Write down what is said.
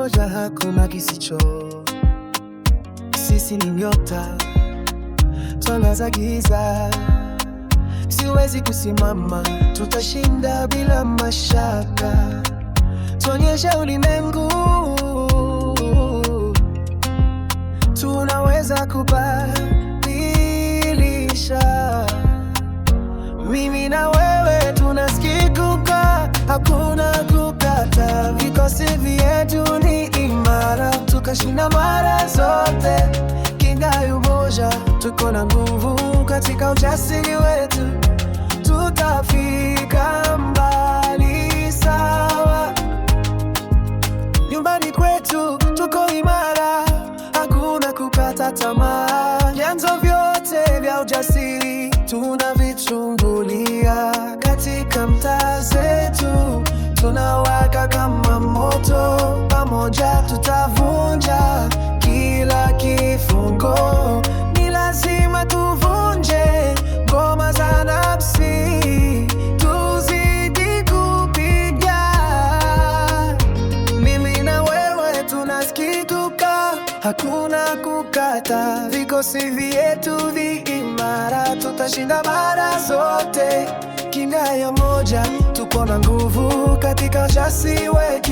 moja, hakuna kisicho. Sisi ni nyota, twangaza giza. Siwezi kusimama, tutashinda bila mashaka. Tuonyeshe ulimwengu tunaweza kubadilisha. Mimi na wewe tunasikika, hakuna kukata. Vikosi vyetu ni imara, tukashinda mara zote. Kinga ya umoja, tuko na nguvu katika ujasiri wetu. Tutafika mbali sawa. Nyumbani kwetu tuko imara, hakuna kukata tamaa. Vyanzo vyote vya ujasiri tunavichungulia. Katika mtaa zetu tunawaka kama moto. Pamoja tutavunja kila kifungo. Ni lazima tuvunje ngoma za nafsi, tuzidi kupiga. Mimi na wewe tunasikika, hakuna kukata. Vikosi vyetu vi imara, tutashinda mara zote. Kinga ya moja, tuko na nguvu katika ujasiri wetu.